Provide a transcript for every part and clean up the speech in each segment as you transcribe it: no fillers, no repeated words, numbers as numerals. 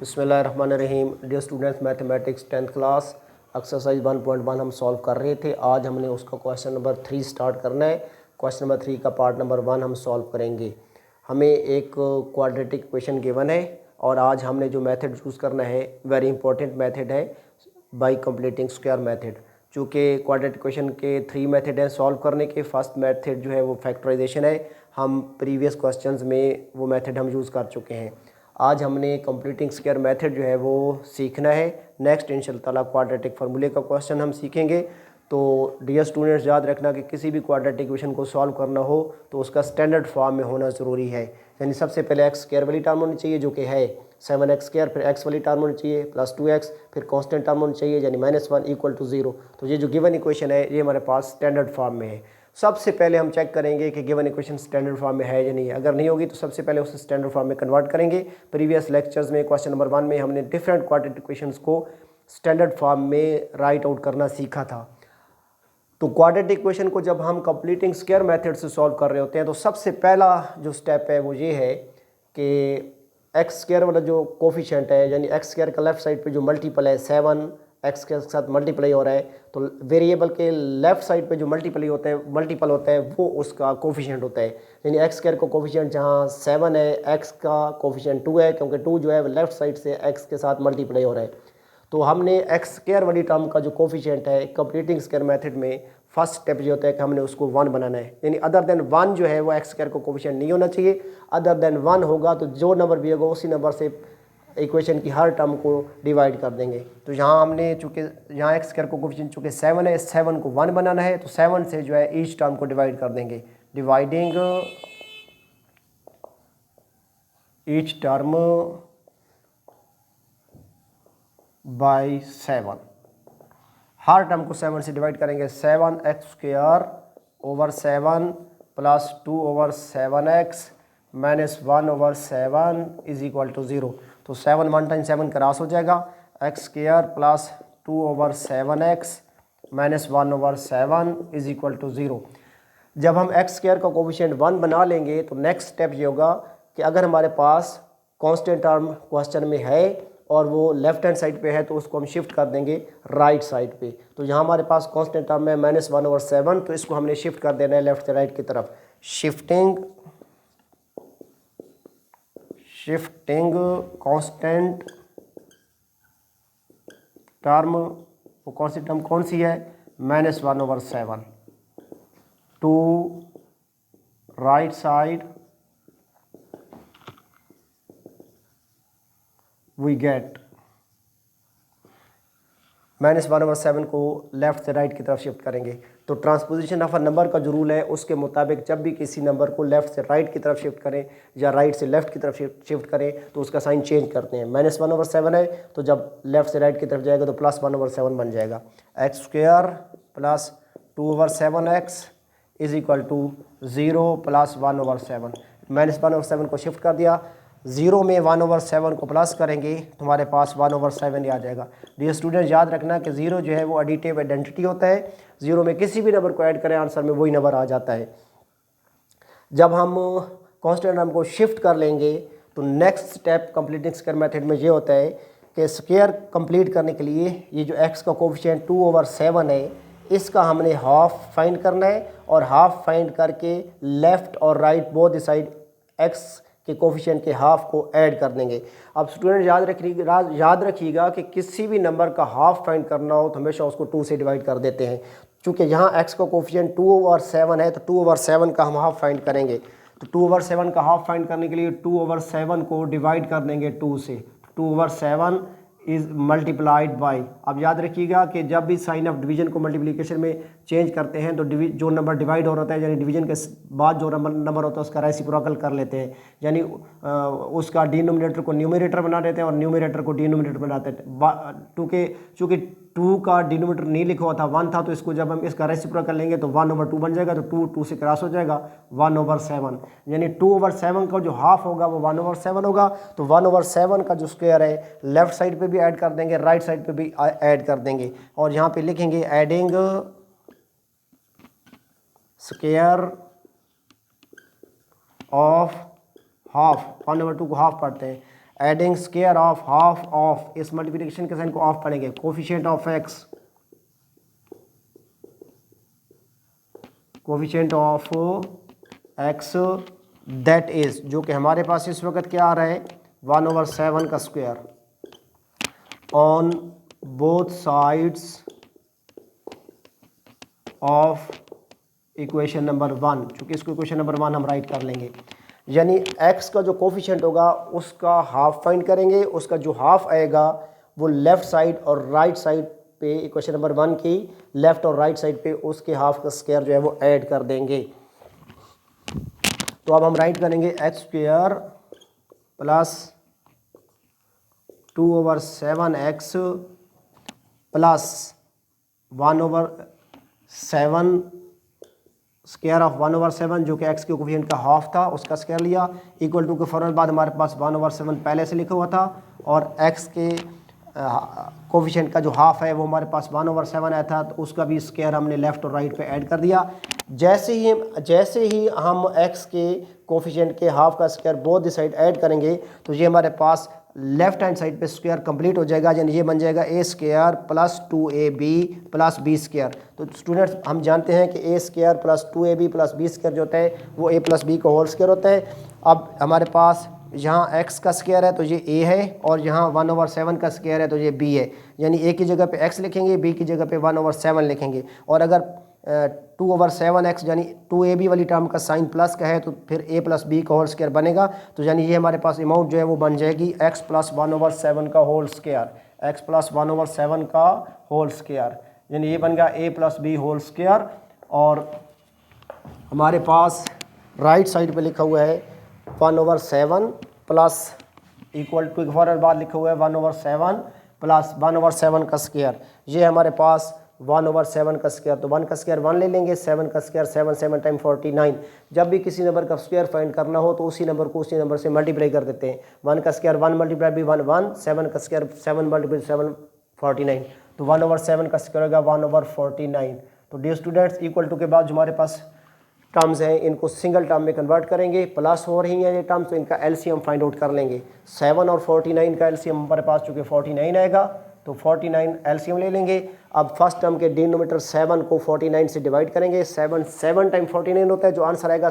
बिस्मिल्लाहिर्रहमानिर्रहीम। Dear students, mathematics 10th class exercise 1.1 हम solve कर रहे थे। आज हमने उसका क्वेश्चन नंबर 3 स्टार्ट करना है। क्वेश्चन नंबर 3 का पार्ट नंबर 1 हम सॉल्व करेंगे। हमें एक क्वाड्रेटिक इक्वेशन गिवन है और आज हमने जो मेथड चूज़ करना है वेरी इंपॉर्टेंट मेथड है, बाय कंप्लीटिंग स्क्वायर मेथड। चूँकि क्वाड्रेटिक इक्वेशन के 3 मेथड हैं सॉल्व करने के। फर्स्ट मेथड जो है वो फैक्टराइजेशन है। हम प्रीवियस क्वेश्चंस में वो मेथड हम यूज़ कर चुके हैं। आज हमने कंप्लीटिंग स्क्वायर मेथड जो है वो सीखना है। नेक्स्ट इंशाल्लाह ताला क्वाड्रेटिक फार्मूले का क्वेश्चन हम सीखेंगे। तो डियर स्टूडेंट्स, याद रखना कि किसी भी क्वाड्रेटिक इक्वेशन को सॉल्व करना हो तो उसका स्टैंडर्ड फॉर्म में होना ज़रूरी है। यानी सबसे पहले एक्स स्क्वायर वाली टर्म होनी चाहिए जो कि है 7x², फिर एक्स वाली टर्म होनी चाहिए प्लस 2x, फिर कांस्टेंट टर्म होनी चाहिए यानी -1 = 0। तो ये जो गिवन इक्वेशन है ये हमारे पास स्टैंडर्ड फॉर्म में है। सबसे पहले हम चेक करेंगे कि गिवन इक्वेशन स्टैंडर्ड फॉर्म में है या नहीं है। अगर नहीं होगी तो सबसे पहले उसे स्टैंडर्ड फॉर्म में कन्वर्ट करेंगे। प्रीवियस लेक्चर्स में क्वेश्चन नंबर 1 में हमने डिफरेंट क्वाड्रेटिक इक्वेशंस को स्टैंडर्ड फॉर्म में राइट आउट करना सीखा था। तो क्वाड्रेटिक इक्वेशन को जब हम कंप्लीटिंग स्क्वायर मेथड से सॉल्व कर रहे होते हैं तो सबसे पहला जो स्टेप है वो ये है कि एक्स स्क्वायर वाला जो कोफिशिएंट है यानी एक्स स्क्वायर का लेफ्ट साइड पे जो मल्टीपल है 7 एक्स के साथ मल्टीप्लाई हो रहा है, तो वेरिएबल के लेफ्ट साइड पे जो मल्टीपल होता है वो उसका कोफिशिएंट होता है। यानी एक्स स्क्वायर का कोफिशिएंट जहाँ 7 है, एक्स का कोफिशिएंट 2 है, क्योंकि 2 जो है लेफ्ट साइड से एक्स के साथ मल्टीप्लाई हो रहा है। तो हमने एक्स स्क्वायर वाली टर्म का जो कोफिशिएंट है कंप्लीटिंग स्क्वायर मेथड में फर्स्ट स्टेप ये होता है कि हमने उसको 1 बनाना है। यानी अदर देन 1 जो है वो एक्स स्क्वायर को कोफिशिएंट नहीं होना चाहिए। अदर देन 1 होगा तो जो नंबर भी होगा उसी नंबर से इक्वेशन की हर टर्म को डिवाइड कर देंगे। तो यहाँ हमने चूँकि यहाँ एक्स स्क्वायर को कोफिशिएंट चूँकि 7 है, 7 को 1 बनाना है तो 7 से जो है ईच टर्म को डिवाइड कर देंगे। डिवाइडिंग ईच टर्म बाय 7, हर टर्म को 7 से डिवाइड करेंगे। 7x² over 7 plus 2/7x minus 1/7 is equal to 0। तो 7 1 टाइम 7 क्रॉस हो जाएगा। x² plus 2/7x minus 1/7 is equal to 0। जब हम x² का कोफिशिएंट 1 बना लेंगे तो नेक्स्ट स्टेप ये होगा कि अगर हमारे पास कांस्टेंट टर्म क्वेश्चन में है और वो लेफ्ट हैंड साइड पे है तो उसको हम शिफ्ट कर देंगे राइट साइड पे। तो यहाँ हमारे पास कांस्टेंट टर्म है -1/7, तो इसको हमने शिफ्ट कर देना है लेफ्ट से राइट की तरफ। शिफ्टिंग कांस्टेंट टर्म, वो कांस्टेंट टर्म कौन सी है? -1/7 to right side we get -1/7 को लेफ्ट से राइट की तरफ शिफ्ट करेंगे। तो ट्रांसपोजिशन ऑफ अ नंबर का जो रूल है उसके मुताबिक जब भी किसी नंबर को लेफ्ट से राइट की तरफ शिफ्ट करें या राइट से लेफ्ट की तरफ शिफ्ट करें तो उसका साइन चेंज करते हैं। -1/7 है तो जब लेफ्ट से राइट की तरफ जाएगा तो +1/7 बन जाएगा। x² plus 2/7x is equal to 0 plus 1/7। -1/7 को शिफ्ट कर दिया, 0 में 1/7 को प्लस करेंगे तो हमारे पास 1/7 ही आ जाएगा। डियर स्टूडेंट, याद रखना कि 0 जो है वो एडिटिव आइडेंटिटी होता है। 0 में किसी भी नंबर को ऐड करें आंसर में वही नंबर आ जाता है। जब हम कांस्टेंट टर्म को शिफ्ट कर लेंगे तो next step completing square method में ये होता है कि स्क्वायर कंप्लीट करने के लिए ये जो x का कोफिशिएंट 2/7 है इसका हमने हाफ फाइंड करना है और हाफ फाइंड करके लेफ्ट और राइट बोथ साइड x के कोफिशिएंट के हाफ को ऐड कर देंगे। अब स्टूडेंट याद रखिएगा कि किसी भी नंबर का हाफ फाइंड करना हो तो हमेशा उसको 2 से डिवाइड कर देते हैं। चूँकि यहाँ x का कोफिशिएंट 2/7 है तो 2/7 का हम हाफ फाइंड करेंगे। तो 2/7 का हाफ फाइंड करने के लिए 2/7 को डिवाइड कर देंगे 2 से। 2/7 इज मल्टीप्लाइड बाई। अब याद रखिएगा कि जब भी साइन ऑफ डिवीजन को मल्टीप्लिकेशन में चेंज करते हैं तो जो नंबर डिवाइड हो रहा है यानी डिवीजन के बाद जो नंबर होता है उसका रेसिप्रोकल कर लेते हैं, यानी उसका डिनोमिनेटर को न्यूमरेटर बना देते हैं और न्यूमरेटर को डिनोमिनेटर बनाते हैं। चूँकि 2 का डिनोमिनेटर नहीं लिखा हुआ था 1 था, तो इसको जब हम इसका रेसिप्रोकल लेंगे तो 1/2 बन जाएगा। तो 2 से क्रॉस हो जाएगा 1/7, यानी 2/7 का जो हाफ होगा वो 1/7 होगा। तो 1/7 का जो स्क्वायर है लेफ्ट साइड पे भी ऐड कर देंगे, राइट साइड पे भी ऐड कर देंगे और यहाँ पे लिखेंगे एडिंग स्क्वायर ऑफ हाफ। 1/2 को हाफ पढ़ते हैं। Adding square of half of, इस मल्टीप्लिकेशन के साइन को ऑफ पढ़ेंगे, coefficient of x, coefficient of x that is, जो कि हमारे पास इस वक्त क्या आ रहा है 1/7 का square on both sides of equation number 1, चूँकि इसको इक्वेशन नंबर 1 हम राइट कर लेंगे, यानी x का जो कोफिशिएंट होगा उसका हाफ फाइंड करेंगे, उसका जो हाफ आएगा वो लेफ़्ट साइड और राइट साइड पे इक्वेशन नंबर 1 की लेफ़्ट और राइट साइड पे उसके हाफ का स्क्वायर जो है वो ऐड कर देंगे। तो अब हम राइट करेंगे x² plus 2/7x plus 1/7 square of 1/7 जो कि x के कोफिशिएंट का हाफ था उसका स्क्वायर लिया, इक्वल टू के फ़ौरन बाद हमारे पास 1/7 पहले से लिखा हुआ था और x के कोफिशिएंट का जो हाफ है वो हमारे पास 1/7 आया था, तो उसका भी स्क्वायर हमने लेफ़्ट और राइट पे ऐड कर दिया। जैसे ही हम x के कोफिशिएंट के हाफ का square both the side add करेंगे तो ये हमारे पास लेफ्ट हैंड साइड पे स्क्वायर कंप्लीट हो जाएगा, यानी ये बन जाएगा a² plus 2ab plus b²। तो स्टूडेंट्स हम जानते हैं कि a² plus 2ab plus b² जो होता है वो a प्लस b का होल स्क्वायर होता है। अब हमारे पास यहाँ x का स्क्वायर है तो ये a है और यहाँ 1/7 का स्क्वायर है तो ये b है, यानी a की जगह पे x लिखेंगे, b की जगह पे 1/7 लिखेंगे। और अगर 2/7x यानी 2ab वाली टर्म का साइन प्लस का है तो फिर a प्लस b का होल स्क्वायर बनेगा, तो यानी ये हमारे पास अमाउंट जो है वो बन जाएगी x प्लस 1/7 का होल स्क्वायर, x प्लस 1/7 का होल स्क्वायर, यानी ये बन गया a plus b whole square. और हमारे पास राइट साइड पे लिखा हुआ है 1/7 प्लस इक्वल टू के फौरन बाद लिखा हुआ है 1/7 प्लस 1/7 का स्क्वायर, ये हमारे पास 1/7 का स्क्वायर, तो 1 का स्क्वायर 1 ले लेंगे, 7 का स्क्वायर 7 टाइम 49। जब भी किसी नंबर का स्क्वायर फाइंड करना हो तो उसी नंबर को उसी नंबर से मल्टीप्लाई कर देते हैं। 1 का स्क्वायर 1 मल्टीप्लाई बाई 1 1, 7 का स्क्वायर 7 मल्टीप्लाई 7 49, तो 1/7 का स्क्वायर होगा 1/49। तो डियर स्टूडेंट्स इक्वल टू के बाद जो हमारे पास टर्म्स हैं इनको सिंगल टर्म में कन्वर्ट करेंगे, प्लस हो रही हैं ये टर्म्स तो इनका एलसीएम फाइंड आउट कर लेंगे। 7 और 49 का एलसीएम हमारे पास चूँकि 49 आएगा तो 49 एलसीएम ले लेंगे। अब फर्स्ट टर्म के डिनोमिनेटर 7 को 49 से डिवाइड करेंगे, 7 टाइम 49 होता है, जो आंसर आएगा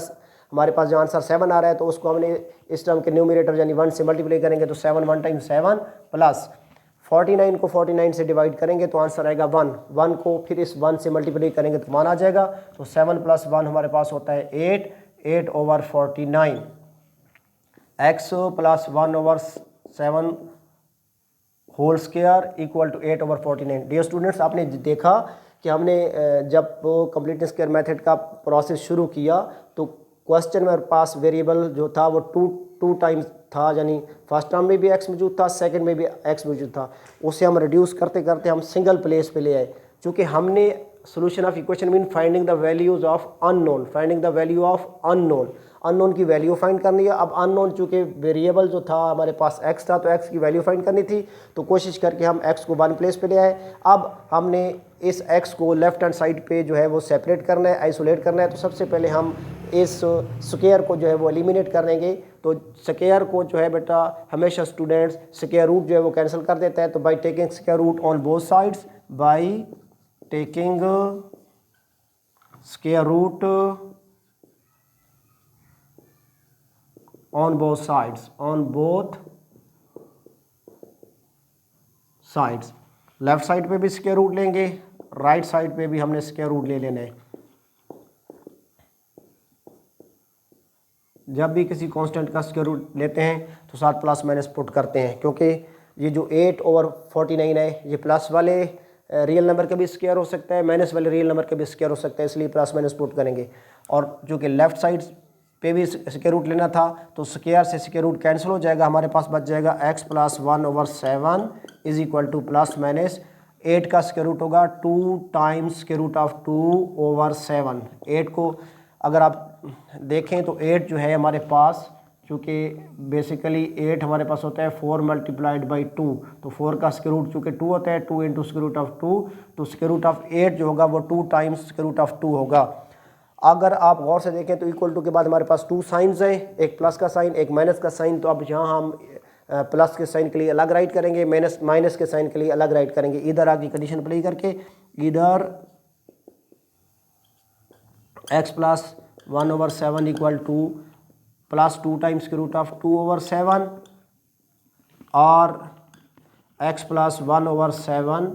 हमारे पास जो आंसर 7 आ रहा है तो उसको हमने इस टर्म के न्यूमरेटर यानी 1 से मल्टीप्लाई करेंगे तो 7 1 टाइम 7 प्लस 49 को 49 से डिवाइड करेंगे तो आंसर आएगा 1, 1 को फिर इस 1 से मल्टीप्लाई करेंगे तो 1 आ जाएगा, तो 7 प्लस 1 हमारे पास होता है 8/49, x plus 1/7 whole square equal to 8/49। Dear students आपने देखा कि हमने जब कंप्लीटनेस स्क्वायर मेथड का प्रोसेस शुरू किया तो क्वेश्चन में पास वेरिएबल जो था वो टू टाइम्स था, यानी फर्स्ट टर्म में भी x मौजूद था, सेकंड में भी x मौजूद था, उसे हम रिड्यूस करते करते हम सिंगल प्लेस पे ले आए, क्योंकि हमने solution of equation mean finding the values of unknown, finding the value of unknown की वैल्यू फाइंड करनी है। अब अननोन चूँकि वेरिएबल जो था हमारे पास x था तो x की वैल्यू फाइंड करनी थी, तो कोशिश करके हम x को 1 प्लेस पे ले आए। अब हमने इस x को लेफ्ट हैंड साइड पे जो है वो सेपरेट करना है, आइसोलेट करना है, तो सबसे पहले हम इस स्क्वायर को जो है वो एलिमिनेट करेंगे। तो स्क्वायर को जो है बेटा हमेशा स्टूडेंट्स स्क्वायर रूट जो है वो कैंसिल कर देता है, तो by taking square root on both sides, by taking square root on both sides, left side पे भी स्क्वायर रूट लेंगे, राइट साइड पे भी हमने स्क्वायर रूट ले लेना है। जब भी किसी कांस्टेंट का स्क्वायर रूट लेते हैं तो साथ प्लस माइनस पुट करते हैं, क्योंकि ये जो 8/49 है ये प्लस वाले रियल नंबर का भी स्क्वायर हो सकता है, माइनस वाले रियल नंबर का भी स्क्वायर हो सकता है, इसलिए प्लस माइनस पुट करेंगे। और जो कि लेफ्ट साइड पे भी स्क्वायर रूट लेना था तो स्क्वायर से स्क्वायर रूट कैंसिल हो जाएगा, हमारे पास बच जाएगा x plus 1/7 is equal to plus minus 8 का स्क्वायर रूट होगा 2 टाइम्स स्क्वायर रूट ऑफ 2/7। 8 को अगर आप देखें तो 8 जो है हमारे पास, चूँकि बेसिकली 8 हमारे पास होता है 4 मल्टीप्लाइड बाई 2, तो 4 का स्क्वायर रूट चूँकि 2 होता है 2 इंटू स्क्वायर रूट ऑफ 2, तो स्क्वायर रूट ऑफ 8 जो होगा वो 2 टाइम्स स्क्वायर रूट ऑफ 2 होगा। अगर आप गौर से देखें तो इक्वल टू के बाद हमारे पास 2 साइंस हैं, एक प्लस का साइन एक माइनस का साइन, तो अब यहाँ हम प्लस के साइन के लिए अलग राइट करेंगे, माइनस के साइन के लिए अलग राइट करेंगे। इधर आगे कंडीशन अप्लाई करके इधर x plus 1/7 equal to plus 2 times के रूट ऑफ 2/7 और x plus 1/7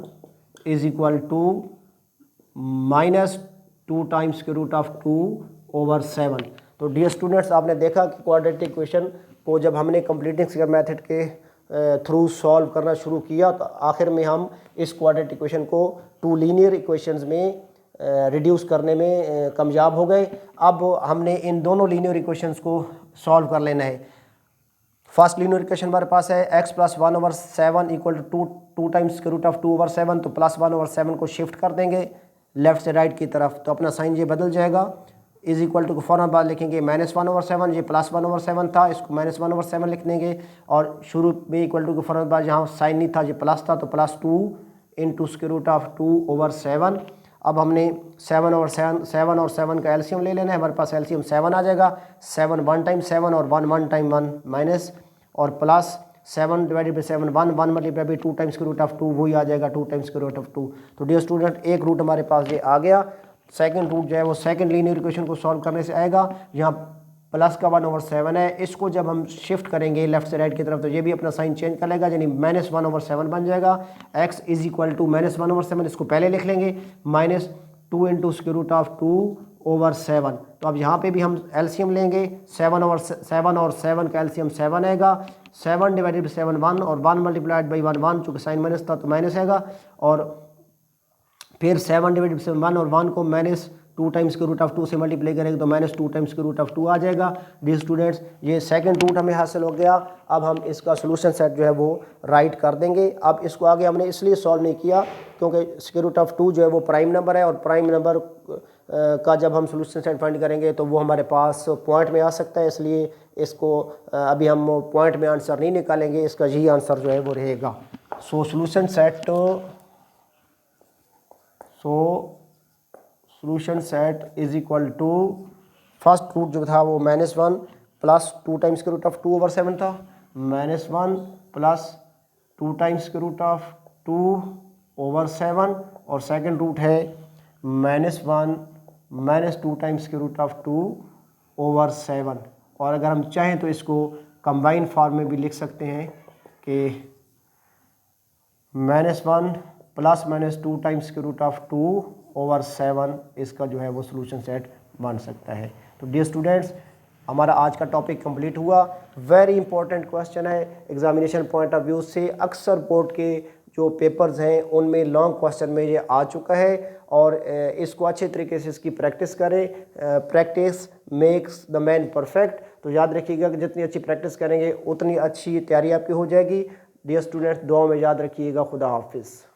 is equal to minus 2 times के रूट ऑफ 2/7। तो डियर स्टूडेंट्स, आपने देखा कि क्वाड्रेटिक इक्वेशन को जब हमने कंप्लीटिंग फिगर मेथड के थ्रू सॉल्व करना शुरू किया तो आखिर में हम इस क्वाड्रेटिक इक्वेशन को 2 लीनियर इक्वेशंस में रिड्यूस करने में कामयाब हो गए। अब हमने इन दोनों लीनियर इक्वेशंस को सॉल्व कर लेना है। फर्स्ट लीनियर इक्वेशन हमारे पास है x plus 1/7 equal to 2 times के रूट ऑफ 2/7। तो प्लस 1/7 को शिफ्ट कर देंगे लेफ्ट से राइट की तरफ, तो अपना साइन ये बदल जाएगा। इज इक्वल टू फौरन बाद लिखेंगे -1/7, ये प्लस 1/7 था, इसको -1/7 लिख देंगे और शुरू में इक्वल टू के फौरन बाद यहाँ साइन नहीं था, ये प्लस था, तो plus 2 into square root of 2/7। अब हमने 7 और 7 का एलसीएम ले लेना है। हमारे पास एलसीएम 7 आ जाएगा। 7 1 टाइम 7 और 1 टाइम 1 माइनस और plus 7 divided by 7 1 multiply by 2 times के रूट ऑफ 2, वही आ जाएगा 2 टाइम्स के रूट ऑफ 2। तो डियर स्टूडेंट, एक रूट हमारे पास ये आ गया। सेकंड रूट जो है वो सेकंड लीनियर इक्वेशन को सॉल्व करने से आएगा। यहाँ प्लस का 1/7 है, इसको जब हम शिफ्ट करेंगे लेफ्ट से राइट की तरफ तो ये भी अपना साइन चेंज कर लेगा, यानी -1/7 बन जाएगा। x इज इक्वल टू -1/7, इसको पहले लिख लेंगे, -2 इंटू स्क्वायर रूट ऑफ 2/7। तो अब यहाँ पे भी हम एलसीएम लेंगे। 7 और 7 का एलसीएम 7 आएगा। 7 डिवाइडेड बाई 7 1 और 1 मल्टीप्लाइड बाई 1 चूँकि साइन माइनस था तो माइनस आएगा। और फिर 7 डिवाइडेड बाई 1 और 1 को -2 टाइम्स के रूट ऑफ 2 से मल्टीप्लाई करेंगे तो -2 टाइम्स के रूट ऑफ 2 आ जाएगा। डियर स्टूडेंट्स, ये सेकंड रूट हमें हासिल हो गया। अब हम इसका सोल्यूशन सेट जो है वो राइट कर देंगे। अब इसको आगे हमने इसलिए सॉल्व नहीं किया क्योंकि स्क्वायर रूट ऑफ 2 जो है वो प्राइम नंबर है और प्राइम नंबर का जब हम सोल्यूशन सेट फाइंड करेंगे तो वो हमारे पास पॉइंट में आ सकता है, इसलिए इसको अभी हम पॉइंट में आंसर नहीं निकालेंगे, इसका यही आंसर जो है वो रहेगा। Solution set is equal to first root जो था वो -1 प्लस 2 टाइम्स के रूट ऑफ 2/7 था, -1 प्लस 2 टाइम्स के रूट ऑफ 2/7 और सेकंड रूट है -1 माइनस 2 टाइम्स के रूट ऑफ 2/7। और अगर हम चाहें तो इसको कंबाइन फॉर्म में भी लिख सकते हैं कि -1 प्लस -2 टाइम्स के रूट ऑफ 2/7 इसका जो है वो सोल्यूशन सेट बन सकता है। तो डियर स्टूडेंट्स, हमारा आज का टॉपिक कंप्लीट हुआ। वेरी इंपॉर्टेंट क्वेश्चन है एग्जामिनेशन पॉइंट ऑफ व्यू से। अक्सर बोर्ड के जो पेपर्स हैं उनमें लॉन्ग क्वेश्चन में ये आ चुका है और इसको अच्छे तरीके से इसकी प्रैक्टिस करें। Practice makes the man perfect. तो याद रखिएगा कि जितनी अच्छी प्रैक्टिस करेंगे उतनी अच्छी तैयारी आपकी हो जाएगी। डियर स्टूडेंट्स, दुआ में याद रखिएगा। खुदा हाफिज़।